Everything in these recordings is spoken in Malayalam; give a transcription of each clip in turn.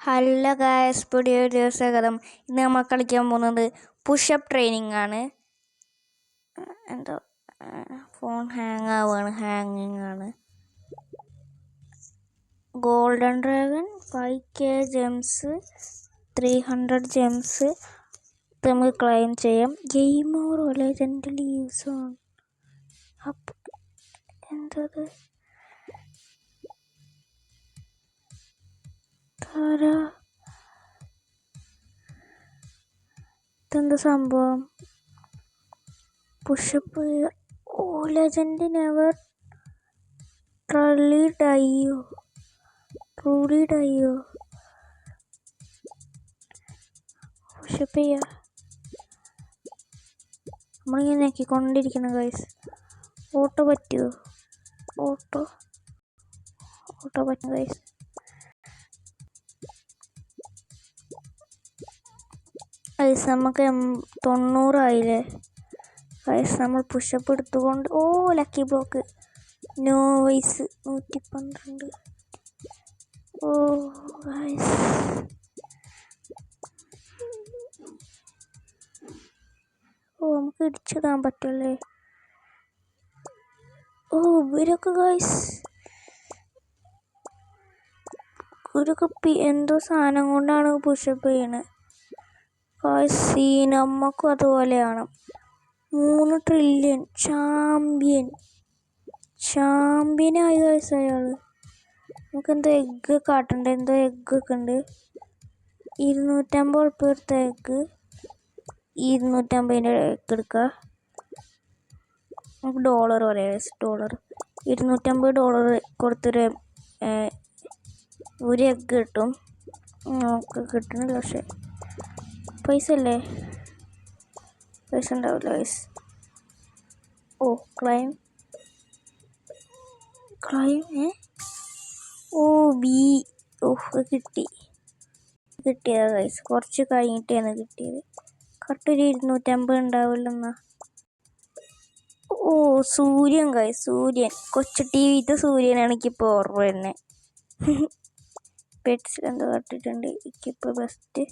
ഹലോ ഗായ്സ്, പുതിയൊരു ദിവസകരം. ഇന്ന് നമ്മൾ കളിക്കാൻ പോകുന്നത് പുഷപ്പ് ട്രെയിനിങ് ആണ്. എന്തോ ഫോൺ ഹാങ്ങിങ് ആണ്. Golden dragon 5K gems, 300 gems നമുക്ക് ക്ലെയിം ചെയ്യാം. Game or legend lives on. അപ്പം എന്തത് ഇതെന്താ സംഭവം? പുഷപ്പ് ലെജൻഡ് നെവർ ട്രൂലി ഡൈയോ. പുഷപ്പ് ചെയ്യാ നമ്മളിങ്ങനെ നോക്കിക്കൊണ്ടിരിക്കണം ഗൈസ്. ഓട്ടോ പറ്റുമോ? ഓട്ടോ പറ്റും ഗൈസ്. ഗൈസ് നമുക്ക് 90 ആയില്ലേ ഗൈസ്. നമ്മൾ പുഷപ്പ് എടുത്തുകൊണ്ട് ലക്കി ബ്ലോക്ക് നോ വൈസ് 112. ഗൈസ് നമുക്ക് ഇടിച്ചിടാൻ പറ്റല്ലേ? ഇവരൊക്കെ ഗൈസ് എന്തോ സാധനം കൊണ്ടാണ് പുഷപ്പ് ചെയ്യണത് ഗൈസ്. നമ്മക്കും അതുപോലെയാണ്. 3 ട്രില്യൺ ചാമ്പ്യനായി ഗൈസ് അയാള്. നമുക്ക് എന്തോ എഗ്ഗ് കാട്ടണ്ട. എന്തോ എഗ്ഗ് ഒക്കെ ഉണ്ട്. 250 ഉറുപ്പിക എടുത്ത എഗ്ഗ് 250 എഗ്ഗ് എടുക്കുക. നമുക്ക് ഡോളർ പറയാം. $250 കൊടുത്തൊരു ഒരു എഗ്ഗ് കിട്ടും. നമുക്ക് കിട്ടണില്ല. പക്ഷെ പൈസ അല്ലേ, പൈസ ഉണ്ടാവില്ല ഗൈസ്. ക്ലൈം കിട്ടിയതാ ഗൈസ്. കുറച്ച് കഴിഞ്ഞിട്ടാണ് കിട്ടിയത്. കറക്റ്റ് 250 ഉണ്ടാവില്ലെന്നാ. സൂര്യൻ ഗൈസ്, സൂര്യൻ കൊച്ചു ടിവിത്തെ സൂര്യനാണ് എനിക്കിപ്പോൾ ഓർമ്മ വരുന്നത്. പെറ്റ്സിൽ എന്തോ കട്ടിട്ടുണ്ട് എനിക്കിപ്പോൾ ബെസ്റ്റ്.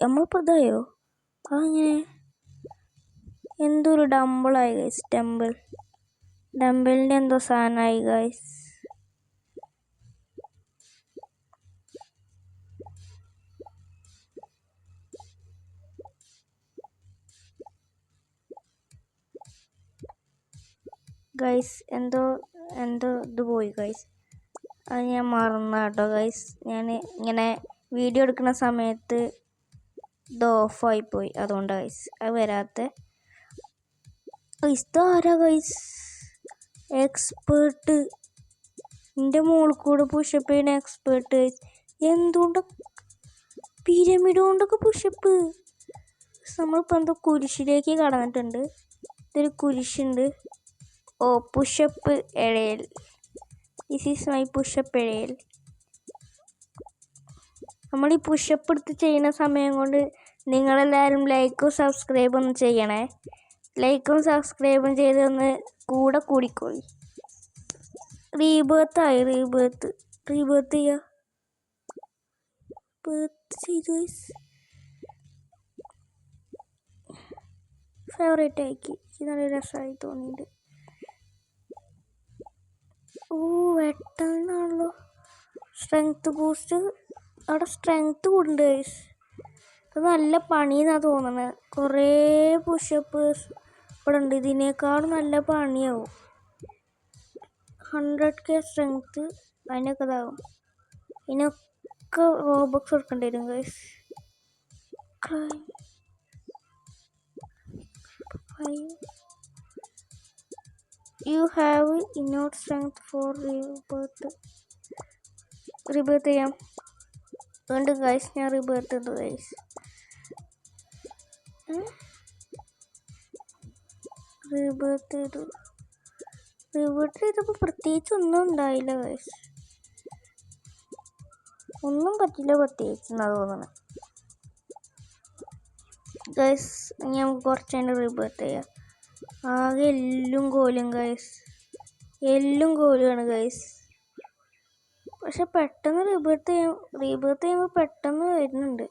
നമ്മളിപ്പോൾ ഇതായോ? അങ്ങനെ എന്തോ ഒരു ഡംബിളായി ഗൈസ്. ഡംബിളിൻ്റെ എന്തോ സാധനമായി ഗൈസ്. എന്തോ ഇത് പോയി ഗൈസ്. അത് ഞാൻ മറന്നു കേട്ടോ ഗൈസ്. ഞാൻ ഇങ്ങനെ വീഡിയോ എടുക്കുന്ന സമയത്ത് ഇത് ഓഫായി പോയി. അതുകൊണ്ട് ഗൈസ് അത് വരാത്ത. ഇതാരാ ഗൈസ്? എക്സ്പേർട്ട്. എൻ്റെ മോളിൽ കൂടെ പുഷപ്പ് ചെയ്യുന്ന എക്സ്പേർട്ട് ഗൈസ്. എന്തുകൊണ്ട് പിരമിഡ് കൊണ്ടൊക്കെ പുഷപ്പ്. നമ്മളിപ്പോൾ എന്തോ കുരിശിലേക്ക് കടന്നിട്ടുണ്ട്. ഇതൊരു കുരിശുണ്ട്. പുഷപ്പ് എഴയൽ. ദിസ് ഈസ് മൈ പുഷപ്പ് എഴയൽ. നമ്മൾ ഈ പുഷപ്പ് എടുത്ത് ചെയ്യുന്ന സമയം കൊണ്ട് നിങ്ങളെല്ലാവരും ലൈക്കും സബ്സ്ക്രൈബും ഒന്ന് ചെയ്യണേ. ലൈക്കും സബ്സ്ക്രൈബും ചെയ്ത് ഒന്ന് കൂടിക്കോളി. റീബേർത്ത് ചെയ്തു. ഫേവറേറ്റ് ആക്കി. നല്ല രസമായി തോന്നിയിട്ട്. വെട്ടനാണല്ലോ. Strength boost. അവിടെ സ്ട്രെങ്ത് കൂടുണ്ട് ഗൈസ്. അത് നല്ല പണിയെന്നാണ് തോന്നുന്നത്. കുറേ പുഷപ്പ് ഇവിടെ ഉണ്ട്. ഇതിനേക്കാളും നല്ല പണിയാവും. 100K സ്ട്രെങ്ത് അതിനൊക്കെ ഇതാവും. ഇതിനൊക്കെ റോബക്സ് കൊടുക്കേണ്ടി വരും guys. You have enough strength for rebirth ചെയ്യാം. അതുകൊണ്ട് ഗൈസ് ഞാൻ റീബേർത്ത് ചെയ്തു ഗൈസ്. റീബേർത്ത് ചെയ്തപ്പോൾ പ്രത്യേകിച്ച് ഒന്നും ഉണ്ടായില്ല ഗൈസ്. ഒന്നും പറ്റില്ല പ്രത്യേകിച്ച് എന്നാ തോന്നുന്നത് ഗൈസ്. ഞാൻ കുറച്ച് അതിൻ്റെ റീബേർത്ത് ചെയ്യാം. ആകെ എല്ലും കോലും ഗൈസ്. എല്ലും കോലുമാണ് ഗൈസ്. പക്ഷെ പെട്ടെന്ന് റീബേർത്ത് ചെയ്യുമ്പോൾ പെട്ടെന്ന് വരുന്നുണ്ട്,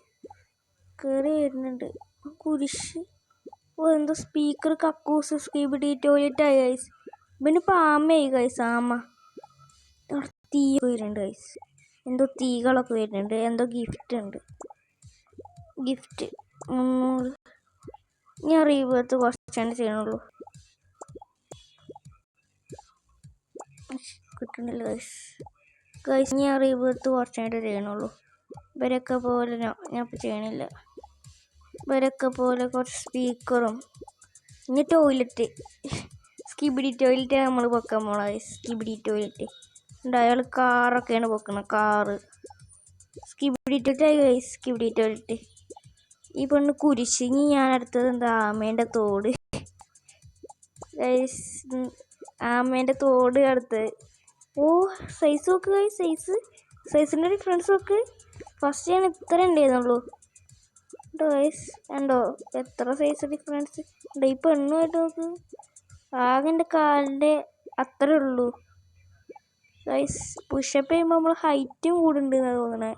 കയറി വരുന്നുണ്ട്. കുരിശ്. ഓ എന്തോ സ്പീക്കർ കക്കൂസ് സ്കീബിഡി ടോയ്ലറ്റ് ആയി ഗൈസ്. ഇവനിപ്പോൾ ആമയായി ഗൈസ്, ആമ. തീ വരുന്നുണ്ട് ഗൈസ്, എന്തോ തീകളൊക്കെ വരുന്നുണ്ട്. എന്തോ ഗിഫ്റ്റ് ഉണ്ട്, ഗിഫ്റ്റ് 300. ഞാൻ റീബേർത്ത് കുറച്ചാണ് ചെയ്യണുള്ളൂ. കിട്ടണില്ല ഗൈസ്. ഗൈസ് ഞാൻ റീബേർത്ത് കുറച്ചായിട്ട് ചെയ്യണുള്ളൂ. ഇവരൊക്കെ പോലെ ഞാൻ ഇപ്പോൾ ചെയ്യണില്ല. ഇവരൊക്കെ പോലെ കുറച്ച് സ്പീക്കറും. ഇനി ടോയ്ലറ്റ്, സ്കിബിഡി ടോയ്ലറ്റ് നമ്മൾ വെക്കാൻ പോണ ഗൈസ്. സ്കിബിഡി ടോയ്ലറ്റ് ഉണ്ട്. അയാൾ കാറൊക്കെയാണ് വെക്കുന്നത്, car. Skibidi toilet guys, skibidi toilet. ഈ പെണ്ണ് കുരിശ്. ഇനി ഞാൻ അടുത്തത് എന്താ, ആമേൻ്റെ തോട് ഗൈസ്. ആമേൻ്റെ തോട് അടുത്തത്. ഓ സൈസ് നോക്ക് ഗൈസ്, സൈസിൻ്റെ ഡിഫറൻസ് നോക്ക്. ഫസ്റ്റ് ഞാൻ ഇത്ര ഉണ്ടായിരുന്നുള്ളൂ ഉണ്ടോ ഗൈസ്, ഉണ്ടോ എത്ര സൈസ് ഡിഫറൻസ് ഉണ്ട്. ഈ പെണ്ണുമായിട്ട് നോക്ക്, ആകെ എൻ്റെ കാലിൻ്റെ അത്രേ ഉള്ളൂ ഗൈസ്. പുഷപ്പ് ചെയ്യുമ്പോൾ നമ്മൾ ഹൈറ്റും കൂടുന്നുണ്ടെന്നാണ് തോന്നണേ.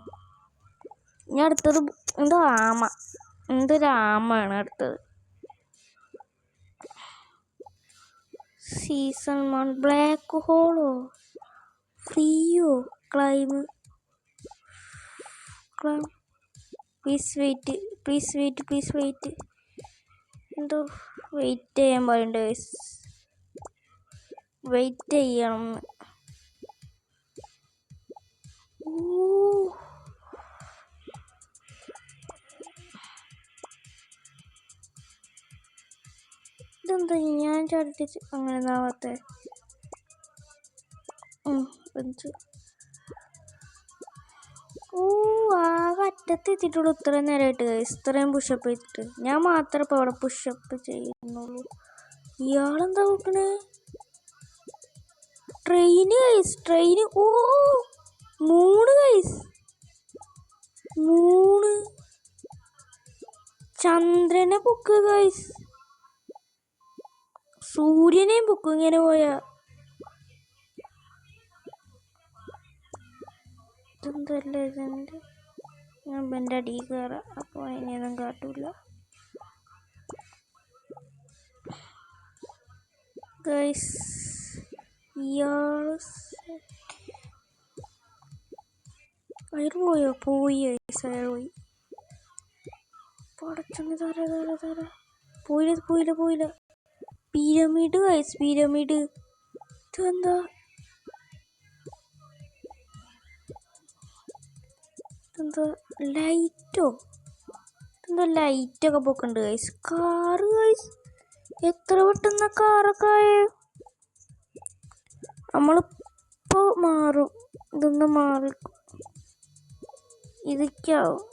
ഞാൻ അടുത്തത് എന്തോ ആമ, എന്തൊരു ആമാണ് അടുത്തത്. സീസൺ 1 ബ്ലാക്ക് ഹോളോ, ഫ്രീയോ, ക്ലൈം. Please wait. എന്തോ വെയിറ്റ് ചെയ്യാൻ പറയുന്നുണ്ട് ഗൈസ്, വെയിറ്റ് ചെയ്യണം. ഇതെന്താ ഞാൻ ചാടിച്ച് അങ്ങനെ ഇതാവാത്ത. ഓ ആകെ അറ്റത്ത് എത്തിയിട്ടുള്ളൂ ഇത്രയും നേരമായിട്ട് ഗൈസ്. ഇത്രയും പുഷപ്പ് ചെയ്തിട്ട് ഞാൻ മാത്രമേ ഇപ്പോൾ അവിടെ പുഷപ്പ് ചെയ്യുന്നുള്ളൂ. ഇയാളെന്താ നോക്കണേ, ട്രെയിന് ഗൈസ്, ട്രെയിന്. ഓ 3 ഗൈസ്, 3 ചന്ദ്രനെ പൊക്ക് ഗൈസ്, സൂര്യനെയും പൊക്കും ഇങ്ങനെ പോയാ. ഇതെന്തല്ലേ ഇതെന്ത്, ഞാൻ എൻ്റെ അടിയിൽ കയറാം, അപ്പോൾ അതിനൊന്നും കാട്ടൂല ഗൈസ്. അയർ പോയോ, പോയി ഗൈസ്, അയർ പോയി. പടച്ചോനെ തര പോയില്ല. Pyramid guys, pyramid. ഇതെന്താ, ലൈറ്റോ, എന്തോ ലൈറ്റൊക്കെ പൊക്കുന്നുണ്ട് ഗൈസ്. കാറ് ഗൈസ്, എത്ര പെട്ടെന്ന് കാറൊക്കെ ആയേ. നമ്മളിപ്പോൾ മാറും, ഇതൊന്ന് മാറി ഇതൊക്കെയാവും.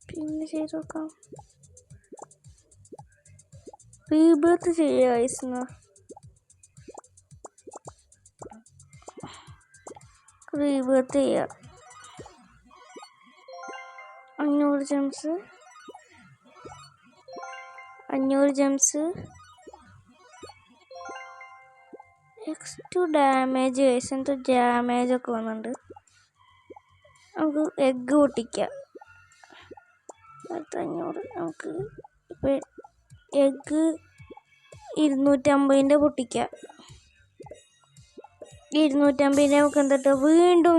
പിന്നെ ചെയ്ത് നോക്കാം, റീബേർത്ത് ചെയ്യുക ഗൈസ്. എന്നാ റീബേർത്ത് ചെയ്യുക. 500 ജെംസ്. നെക്സ്റ്റ് ഡാമേജ് ഗൈസ്, എന്തോ ഡാമേജൊക്കെ വന്നിട്ടുണ്ട്. നമുക്ക് എഗ്ഗ് പൊട്ടിക്കാം. 500 നമുക്ക് ഇപ്പം എഗ്ഗ് 250ൻ്റെ പൊട്ടിക്കാം. 250ൻ്റെ നമുക്ക് എന്താ വീണ്ടും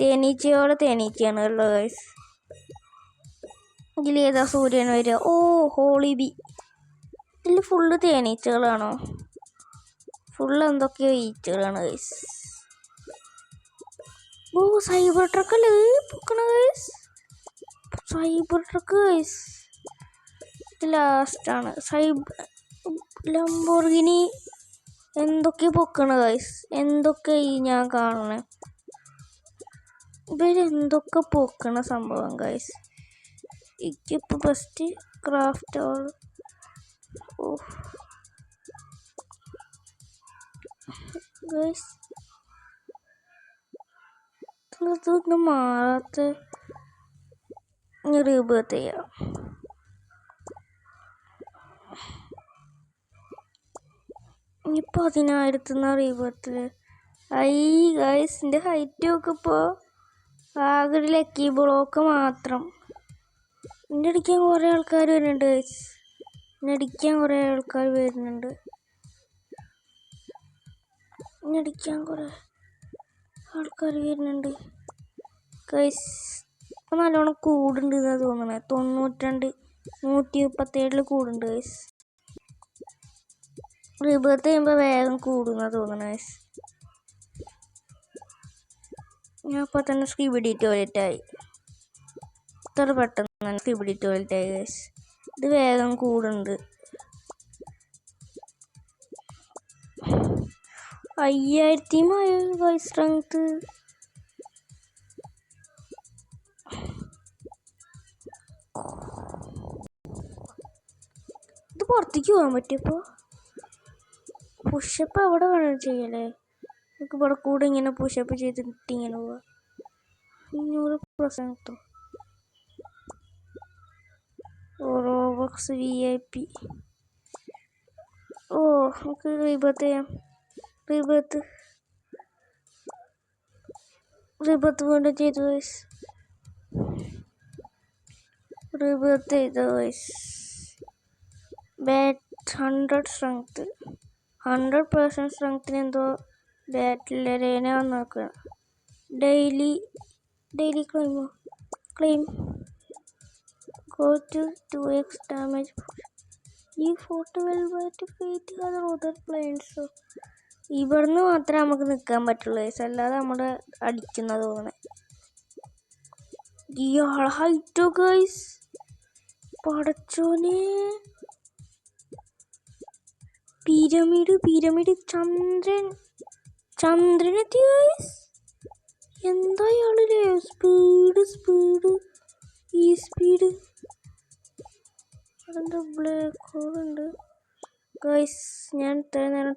തേനീച്ചയാണ് ഉള്ളത് ഗൈസ്. ഇതിലേതാ സൂര്യൻ വരിക? Oh holy bee. ഇതിൽ ഫുള്ള് തേനീച്ചകളാണോ? ഫുള്ള് എന്തൊക്കെയോ ഈച്ചകളാണ് ഗൈസ്. ഓ സൈബർ ട്രക്കല്ലേ പൊക്കണ ഗൈസ്, സൈബർ ട്രക്ക് ഗൈസ്. ഇത് ലാസ്റ്റാണ് ലംബോർഗിനി. എന്തൊക്കെ പൊക്കണ ഗൈസ്, എന്തൊക്കെ ഈ ഞാൻ കാണണേ. ഇവരെന്തൊക്കെ പൊക്കണ സംഭവം ഗൈസ്. എനിക്കിപ്പോൾ ഫസ്റ്റ് ക്രാഫ്റ്റ് ഓൾ. ഓ ഗൈസ് ഇതൊന്നും മാറാത്ത. റീബേർത്ത് ചെയ്യാം. ഇനി 10,000 റീബർത്തിൽ. ഗൈസ് എൻ്റെ ഹൈറ്റ് ഒക്കെ ഇപ്പോൾ ആകെ ഒരു ലക്കി ബ്ലോക്ക് മാത്രം. എന്നെ അടിക്കാൻ കുറേ ആൾക്കാർ വരുന്നുണ്ട് ഗൈസ്. എന്നെ അടിക്കാൻ കുറേ ആൾക്കാർ വരുന്നുണ്ട്. ഗൈസ് ഇപ്പം നല്ലോണം കൂടുണ്ട് എന്നാണ് തോന്നണേ. 92 137 കൂടുണ്ട് ഗൈസ്. റീബർത്ത് ചെയ്യുമ്പോൾ വേഗം കൂടുന്ന തോന്നണേ ഗൈസ്. ഞാൻ അപ്പോൾ തന്നെ സ്കിബിഡി ടോയ്ലറ്റായി. ഇത്ര പെട്ടെന്ന് തന്നെ സ്കിബിഡി ടോയ്ലറ്റായി ഗൈസ്. ഇത് വേഗം കൂടുണ്ട്. 5000 സ്ട്രെങ്ത്. ഇത് പുറത്തേക്ക് പോകാൻ പറ്റിയപ്പോൾ പുഷപ്പ് എവിടെ വേണം ചെയ്യല്ലേ. നമുക്ക് ഇവിടെ കൂടെ ഇങ്ങനെ പുഷപ്പ് ചെയ്തിട്ട് ഇങ്ങനെ പോവാം. 100% റോബക്സ് VIP. നമുക്ക് റീബർത്ത് ചെയ്യാം. റീബർത്ത് വീണ്ടും ചെയ്തു ഗൈസ്. റീബർത്ത് ചെയ്തു ഗൈസ്. Bat 100 strength. 100% സ്ട്രെങ്ത്തിന് എന്തോ ബാറ്റിലേനെ വന്ന് നോക്കുക. Daily claim go to 2x damage. ഈ ഫോട്ടോ അതർ പ്ലെയിൻസ്. ഇവിടുന്ന് മാത്രമേ നമുക്ക് നിൽക്കാൻ പറ്റുള്ളൂ ഗൈസ്. അല്ലാതെ നമ്മുടെ അടിക്കുന്ന തോന്നണേ. ഇയാളെ ഹൈറ്റോ ഗൈസ്. പടച്ചോനെ. പിരമിഡ് ചന്ദ്രനെത്തി ഗൈസ്. എന്താ ഇയാളില്ലേ സ്പീഡ്. ഈ സ്പീഡ് അതെന്താ ബ്ലാക്ക് ഹോൾ ഉണ്ട് ഗൈസ്. ഞാൻ ഇത്രയും നേരം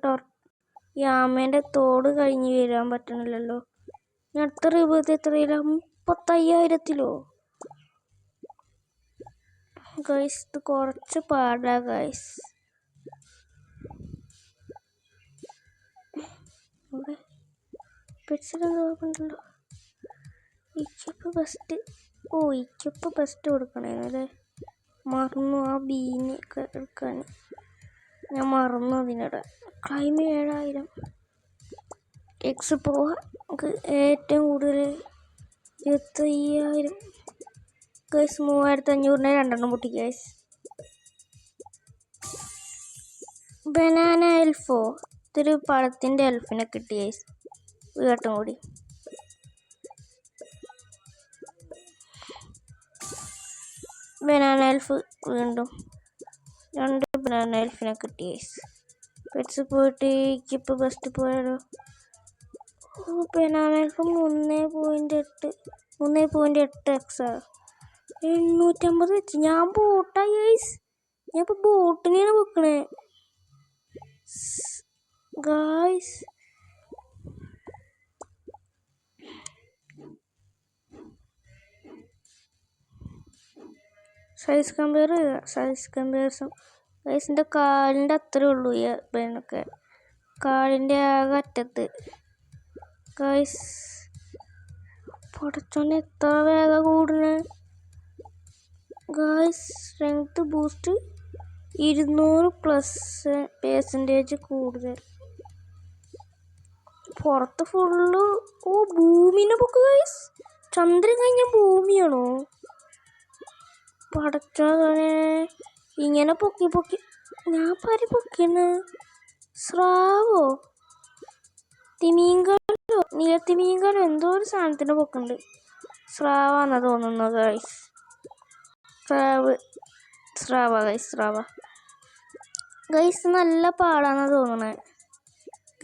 ഈ ആമേൻ്റെ തോട് കഴിഞ്ഞ് വരാൻ പറ്റണില്ലല്ലോ. ഞാൻ അടുത്ത റീബർത്ത് എത്രയില്ല? 35,000 ഗൈസ്. ഇത് കുറച്ച് പാടാ ഗൈസ്. ഇവിടെ പെറ്റ്സിലെന്തോ ഉണ്ടല്ലോ. ഇക്കപ്പ് ബെസ്റ്റ് കൊടുക്കണേന്നല്ലേ. മറന്നു ആ ബീനൊക്കെ എടുക്കാൻ. ഞാൻ മറന്നു അതിനിടെ. ക്ലൈം 7000 എക്സ് പോവാ. നമുക്ക് ഏറ്റവും കൂടുതൽ 25,000 ഗൈസ്. 3500 രണ്ടെണ്ണം പൊട്ടി ഗൈസ്. ബനാന എൽഫോ. ഇതൊരു പഴത്തിൻ്റെ എൽഫിനെ കിട്ടി ഗൈസ്. ഒരു വട്ടം കൂടി. ബനാന എൽഫ് വീണ്ടും 2 ബനാന എൽഫിനെ കിട്ടി ഗൈസ്. പെറ്റ്സ് പോയിട്ട് ഇക്കിപ്പോൾ ബെസ്റ്റ് പോയാലോ. ബനാന എൽഫ് 3.8 എക്സാ 850 വെച്ച്. ഞാൻ ബോട്ടായി ഗൈസ്. ഞാൻ ഇപ്പോൾ ബോട്ടിനെയാണ് വെക്കണേ ഗൈസ്. സൈസ് കമ്പയർസം ഗൈസിൻ്റെ കാലിൻ്റെ അത്രേ ഉള്ളൂ ഈ പെണ്ണൊക്കെ. കാലിൻ്റെ ആകെ അറ്റത്ത് ഗൈസ്. പടച്ചോനെ എത്ര വേഗം കൂടുന്നേ ഗൈസ്. സ്ട്രെങ്ത് ബൂസ്റ്റ് 200% കൂടുതൽ. പുറത്ത് ഫുള്ള് ഭൂമിനെ പൊക്ക് ഗൈസ്. ചന്ദ്രൻ കഴിഞ്ഞ ഭൂമിയാണോ? പടച്ചോനെ ഇങ്ങനെ പൊക്കി ഞാൻ പൊക്കിന്ന്. സ്രാവോ നീലത്തിമീങ്കലോ എന്തോ ഒരു സാധനത്തിന് പൊക്കുന്നുണ്ട്. സ്രാവാന്നാ തോന്നുന്നു ഗൈസ്. സ്രാവ ഗൈസ്. നല്ല പാടാന്നാ തോന്നണേ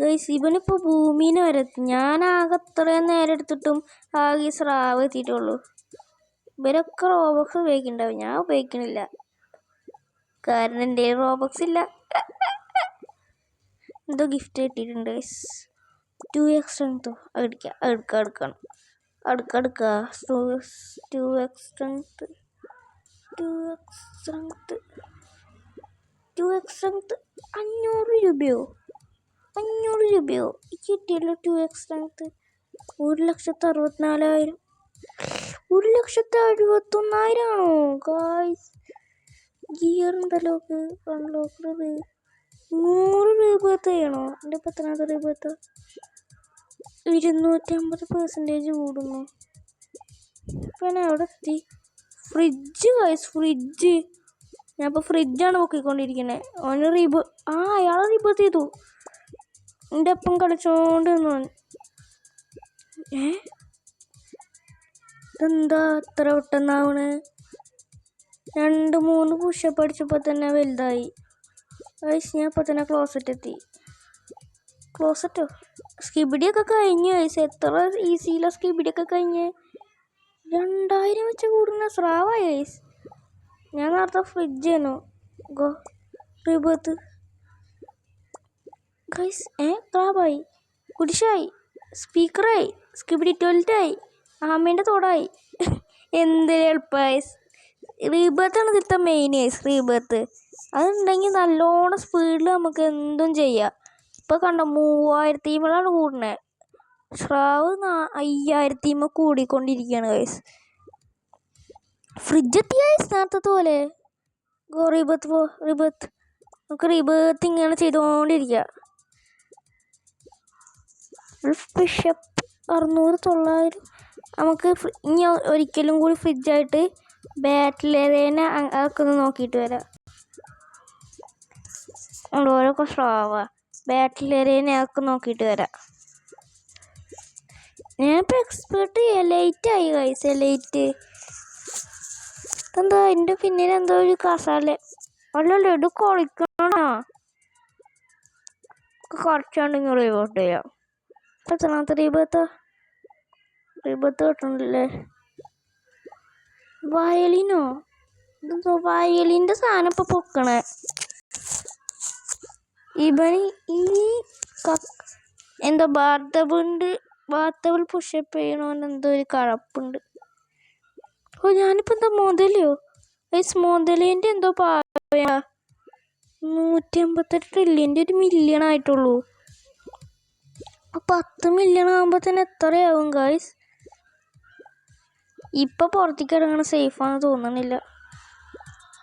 ഗൈസ്. ഇവനിപ്പോൾ ഭൂമിനെ വരെ എത്തി. ഞാൻ ആകെ അത്രയും നേരം എടുത്തിട്ടും ആകെ ഈ സ്രാവ് എത്തിയിട്ടുള്ളൂ. ഇവരൊക്കെ റോബോക്സ് ഉപയോഗിക്കുന്നുണ്ടാവും. ഞാൻ ഉപയോഗിക്കണില്ല കാരണം എൻ്റെ റോബോക്സ് ഇല്ല. എന്തോ ഗിഫ്റ്റ് കിട്ടിയിട്ടുണ്ട് ഗൈസ്. 2x സ്ട്രെങ്തോ എടുക്കണം. 2x സ്ട്രെങ്ത് 500 രൂപയോ? 200 രൂപയോ കിട്ടിയല്ലോ 2x സ്ട്രെങ്ത്. 1,64,000. 1,71,000 ആണോ ഗായ്സ്? ഗിയർ ഉണ്ടല്ലോ അൺലോക്കഡ്. 100 രൂപ ചെയ്യണോ? എൻ്റെ 10 രൂപ 250% കൂടുന്നു. പിന്നെ അവിടെ എത്തി. Fridge guys, fridge. ഞാൻ ഇപ്പോൾ ഫ്രിഡ്ജാണ് നോക്കിക്കൊണ്ടിരിക്കുന്നത്. അവന് അയാളെ റീബർത്ത് ചെയ്തു. എൻ്റെ ഒപ്പം കളിച്ചോണ്ട് നിന്നു. ഇതെന്താ അത്ര പെട്ടെന്നാവണ്? 2-3 പുഷപ്പ് അടിച്ചപ്പോൾ തന്നെ വലുതായി. ഗൈസ് ഞാൻ ഇപ്പോൾ തന്നെ ക്ലോസറ്റ് എത്തി. ക്ലോസറ്റോ? സ്കിബിഡിയൊക്കെ കഴിഞ്ഞു ഗൈസ്. എത്ര ഈസിയിലാണ് സ്കിബിഡിയൊക്കെ കഴിഞ്ഞ്. 2000 വെച്ച് കൂടുന്ന സ്രാവായി ഗൈസ്. ഞാൻ നേരത്തെ ഫ്രിഡ്ജ് ചെയ്യുന്നു. Rebirth guys. ക്രാബായി, കുരിശായി, സ്പീക്കറായി, സ്കിബിഡി ടോയ്ലറ്റായി, ആമേൻ്റെ തോടായി. എന്ത് എളുപ്പമായി. റീബർത്താണ് ഇതിലത്തെ മെയിൻ ഗൈസ്. റീബർത്ത് അതുണ്ടെങ്കിൽ നല്ലോണം സ്പീഡിൽ നമുക്ക് എന്തും ചെയ്യാം. ഇപ്പോൾ കണ്ടോ 3000 കൂടുന്നത്. സ്രാവ് 5000 കൂടിക്കൊണ്ടിരിക്കുകയാണ് ഗൈസ്. ഫ്രിഡ്ജ് എത്തിയ ഗൈസ് നേരത്തെ പോലെ. റീബർത്ത് നമുക്ക് റീബർത്ത് ഇങ്ങനെ ചെയ്തുകൊണ്ടിരിക്കുക. ബിഷപ്പ് 600-900. നമുക്ക് ഇനി ഒരിക്കലും കൂടി ഫ്രിഡ്ജായിട്ട് ബാറ്റിലേനെ അതൊക്കെ ഒന്ന് നോക്കിയിട്ട് വരാം. ഓരോക്കെ സ്രാവ ബാറ്റിലേനെ അതൊക്കെ നോക്കിയിട്ട് വരാം. ഞാനിപ്പോൾ എക്സ്പേർട്ട് ലേറ്റായി ഗൈസ്. ലേറ്റ് എന്താ എൻ്റെ പിന്നിൽ എന്തോ ഒരു കസാല. അല്ലല്ലോ ഇത് കളിക്കണോ? കുറച്ചുണ്ടെങ്കിൽ റീബർത്ത് ചെയ്യാം. എത്രാമത്തെ റീബർത്ത് കിട്ടണില്ലേ? വയലിനോ? ഇതെന്തോ വയലിൻ്റെ സാധനം ഇപ്പോൾ പൊക്കണേ. ഇവന് ഈ എന്തോ ബാത്തബിൾ പുഷപ്പ് ചെയ്യണോന്ന് എന്തോ ഒരു കഴപ്പുണ്ട്. ഞാനിപ്പോൾ എന്താ മുതലോ മുതലേൻ്റെ എന്തോ 158 ട്രില്യൻ്റെ 1 മില്യൺ ആയിട്ടുള്ളൂ. 10 മില്യൺ ആകുമ്പോൾ തന്നെ എത്രയാവും ഗായ്സ്? ഇപ്പം പുറത്തേക്ക് ഇറങ്ങണ സേഫാണെന്ന് തോന്നണില്ല.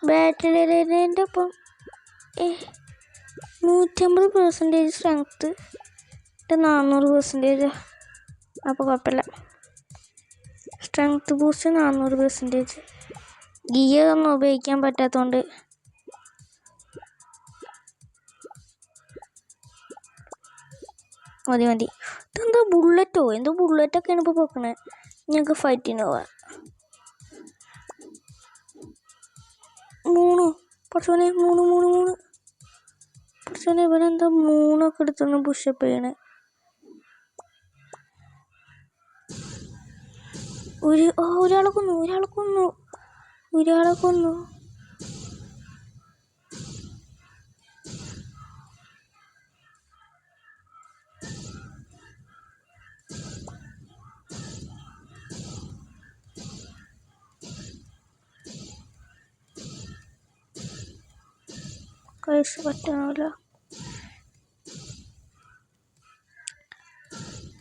ബാറ്ററിൻ്റെ ഒപ്പം 150% സ്ട്രെങ്ത്ത്, 400%. അപ്പോൾ കുഴപ്പമില്ല. Strength boost 400%. ഗിയർ ഒന്നും ഉപയോഗിക്കാൻ പറ്റാത്തതുകൊണ്ട് മതി. ഇതെന്താ ബുള്ളറ്റോ? എന്തോ ബുള്ളറ്റൊക്കെയാണ് ഇപ്പോൾ പോക്കണേ. ഞങ്ങൾക്ക് ഫൈറ്റിന് പോവാം. 3 കുറച്ചോനെ 3 കുറച്ചോനെ. ഇവനെന്താ 3 എടുത്തൊന്ന് പുഷപ്പ് ചെയ്യണേ. ഒരാളെ കൊന്നു. കൈസ് പറ്റണില്ല.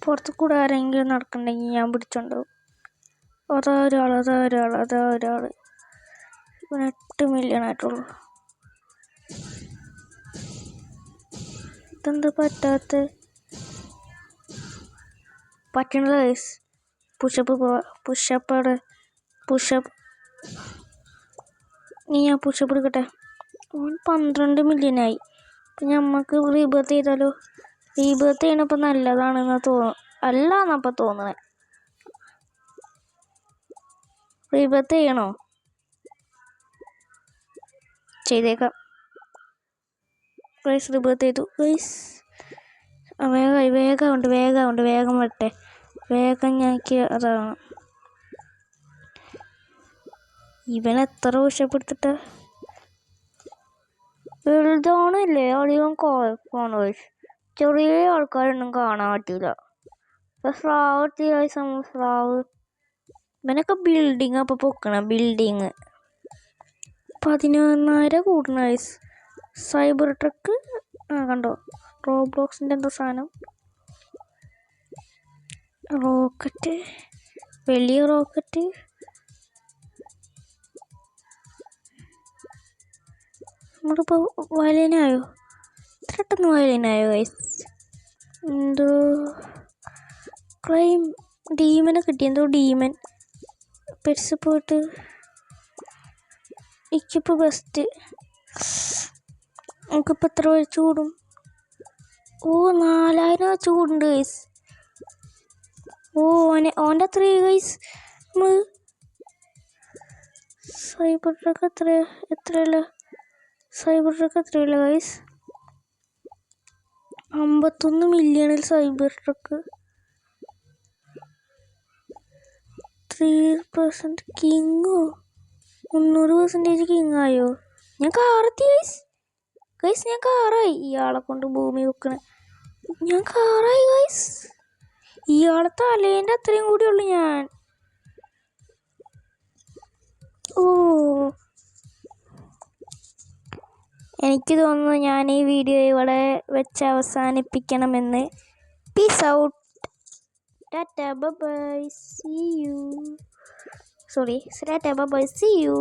പുറത്ത് കൂടെ ആരെങ്കിലും നടക്കണ്ടെങ്കിൽ ഞാൻ പിടിച്ചോണ്ടാവും. അതാ ഒരാൾ. ഇവന് 8 മില്യൺ ആയിട്ടുള്ളൂ. ഇതെന്താ പറ്റണില്ല ഗൈസ്. പുഷപ്പ് ഞാൻ പുഷപ്പ് എടുക്കട്ടെ. 12 മില്യനായി. ഇപ്പം നമുക്ക് റീബർത്ത് ചെയ്താലോ? റീബർത്ത് ചെയ്യണപ്പോൾ നല്ലതാണെന്ന് അല്ലാന്നപ്പോൾ തോന്നണേ. റീബർത്ത് ചെയ്യണോ? ചെയ്തേക്കാം ഗൈസ്. റീബർത്ത് ചെയ്തു ഗൈസ്. വേഗം വരട്ടെ. വേഗം ഞങ്ങൾക്ക് അതാണ്. ഇവൻ എത്ര പുഷപ്പെടുത്തിട്ട് വലുതാണില്ലേ അധികം കുഴപ്പമാണ് ഗൈസ്. ചെറിയ ആൾക്കാരൊന്നും കാണാൻ പറ്റില്ല. ഇപ്പം സ്രാവ് ഇവനൊക്കെ ബിൽഡിങ് അപ്പോൾ പൊക്കണം. ബിൽഡിങ് 11,000 കൂടണ ഗൈസ്. സൈബർ ട്രക്ക് കണ്ടോ? റോബ്ലോക്സിൻ്റെ എന്തോ സാധനം. റോക്കറ്റ്, വലിയ റോക്കറ്റ്. നമ്മളിപ്പോൾ വയലിനായോ? ഇത്ര പെട്ടെന്ന് വയലിനായോ ഗൈസ്? എന്തോ ക്രൈം ഡീമനെ കിട്ടി. എന്തോ ഡീമൻ പെറ്റ്സ് പോയിട്ട് എനിക്കിപ്പോൾ ബെസ്റ്റ്. നമുക്കിപ്പോൾ എത്ര വെച്ച് കൂടും? ഓ 4000 വെച്ച് കൂടുണ്ട് ഗൈസ്. ഓ ഓൻ്റെ അത്ര ഗൈസ്. നമ്മൾ സൈബർ ട്രക്ക് എത്രയല്ല ഗൈസ്? 51 മില്യണിൽ സൈബർ ട്രക്ക്. 3% കിങ്ങോ? 300% കിങ്ങായോ? ഞാൻ കാറെത്തി ഗൈസ്. ഞാൻ കാറായി. ഇയാളെ കൊണ്ട് ഭൂമി വെക്കണേ. ഞാൻ കാറായി ഗൈസ്. ഇയാളെ തലേൻ്റെ അത്രയും കൂടിയുള്ളൂ ഞാൻ. ഓ എനിക്ക് തോന്നുന്നു ഞാൻ ഈ വീഡിയോ ഇവിടെ വെച്ച് അവസാനിപ്പിക്കണമെന്ന്. Peace out. Tata bye bye. See U.